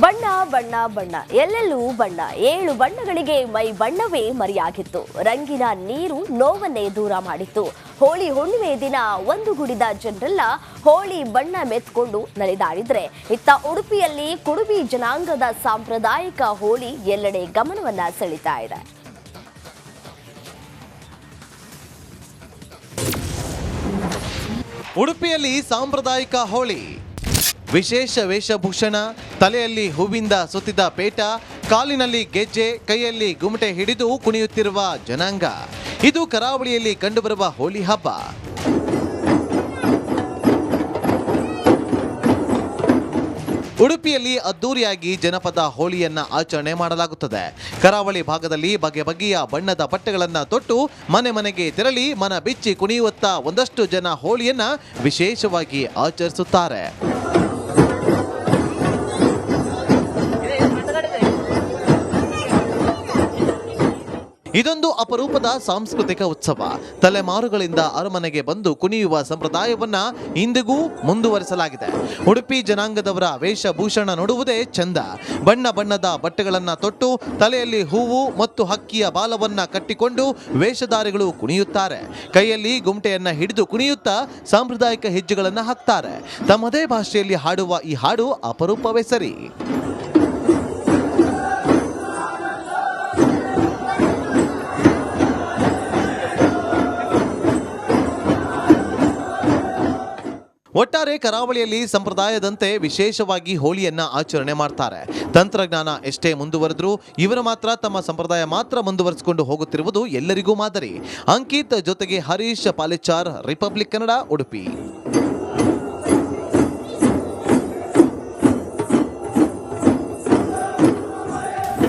ಬಣ್ಣ ಬಣ್ಣ ಬಣ್ಣ ಎಲ್ಲೆಲ್ಲೂ ಬಣ್ಣ 7 ಬಣ್ಣಗಳಿಗೆ ಮೈ ಬಣ್ಣವೇ ಮರೆಯಾಗಿತ್ತು. ರಂಗಿನ ನೀರು ನೋವನ್ನೇ ದೂರ ಮಾಡಿತ್ತು. ಹೋಳಿ ಹುಣ್ಣಿಮೆ ದಿನ ಒಂದುಗೂಡಿದ ಜನರೆಲ್ಲ ಹೋಳಿ ಬಣ್ಣ ಮೆತ್ಕೊಂಡು ನಲಿದಾಡಿದ್ರೆ, ಇತ್ತ ಉಡುಪಿಯಲ್ಲಿ ಕುಡುಬಿ ಜನಾಂಗದ ಸಾಂಪ್ರದಾಯಿಕ ಹೋಳಿ ಎಲ್ಲೆಡೆ ಗಮನವನ್ನ ಸೆಳೀತಾ ಇದೆ. ಉಡುಪಿಯಲ್ಲಿ ಸಾಂಪ್ರದಾಯಿಕ ಹೋಳಿ, ವಿಶೇಷ ವೇಷಭೂಷಣ, ತಲೆಯಲ್ಲಿ ಹೂವಿಂದ ಸುತ್ತಿದ ಪೇಟ, ಕಾಲಿನಲ್ಲಿ ಗೆಜ್ಜೆ, ಕೈಯಲ್ಲಿ ಗುಮಟೆ ಹಿಡಿದು ಕುಣಿಯುತ್ತಿರುವ ಜನಾಂಗ. ಇದು ಕರಾವಳಿಯಲ್ಲಿ ಕಂಡುಬರುವ ಹೋಳಿ ಹಬ್ಬ. ಉಡುಪಿಯಲ್ಲಿ ಅದ್ದೂರಿಯಾಗಿ ಜನಪದ ಹೋಳಿಯನ್ನ ಆಚರಣೆ ಮಾಡಲಾಗುತ್ತದೆ. ಕರಾವಳಿ ಭಾಗದಲ್ಲಿ ಬಗೆ ಬಗೆಯ ಬಣ್ಣದ ಬಟ್ಟೆಗಳನ್ನ ತೊಟ್ಟು ಮನೆ ಮನೆಗೆ ತೆರಳಿ ಮನ ಬಿಚ್ಚಿ ಕುಣಿಯುತ್ತಾ ಒಂದಷ್ಟು ಜನ ಹೋಳಿಯನ್ನ ವಿಶೇಷವಾಗಿ ಆಚರಿಸುತ್ತಾರೆ. ಇದೊಂದು ಅಪರೂಪದ ಸಾಂಸ್ಕೃತಿಕ ಉತ್ಸವ. ತಲೆಮಾರುಗಳಿಂದ ಅರಮನೆಗೆ ಬಂದು ಕುಣಿಯುವ ಸಂಪ್ರದಾಯವನ್ನ ಇಂದಿಗೂ ಮುಂದುವರಿಸಲಾಗಿದೆ. ಉಡುಪಿ ಜನಾಂಗದವರ ವೇಷಭೂಷಣ ನೋಡುವುದೇ ಚಂದ. ಬಣ್ಣ ಬಣ್ಣದ ಬಟ್ಟೆಗಳನ್ನ ತೊಟ್ಟು ತಲೆಯಲ್ಲಿ ಹೂವು ಮತ್ತು ಹಕ್ಕಿಯ ಬಾಲವನ್ನ ಕಟ್ಟಿಕೊಂಡು ವೇಷಧಾರಿಗಳು ಕುಣಿಯುತ್ತಾರೆ. ಕೈಯಲ್ಲಿ ಗುಮಟೆಯನ್ನ ಹಿಡಿದು ಕುಣಿಯುತ್ತಾ ಸಾಂಪ್ರದಾಯಿಕ ಹೆಜ್ಜೆಗಳನ್ನ ಹಾಕ್ತಾರೆ. ತಮ್ಮದೇ ಭಾಷೆಯಲ್ಲಿ ಹಾಡುವ ಈ ಹಾಡು ಅಪರೂಪವೇ ಸರಿ. ಒಟ್ಟಾರೆ ಕರಾವಳಿಯಲ್ಲಿ ಸಂಪ್ರದಾಯದಂತೆ ವಿಶೇಷವಾಗಿ ಹೋಳಿಯನ್ನ ಆಚರಣೆ ಮಾಡ್ತಾರೆ. ತಂತ್ರಜ್ಞಾನ ಎಷ್ಟೇ ಮುಂದುವರೆದ್ರೂ ಇವರು ಮಾತ್ರ ತಮ್ಮ ಸಂಪ್ರದಾಯ ಮಾತ್ರ ಮುಂದುವರಿಸಿಕೊಂಡು ಹೋಗುತ್ತಿರುವುದು ಎಲ್ಲರಿಗೂ ಮಾದರಿ. ಅಂಕಿತ್ ಜೊತೆಗೆ ಹರೀಶ್ ಪಾಲೆಚಾರ್, ರಿಪಬ್ಲಿಕ್ ಕನ್ನಡ, ಉಡುಪಿ.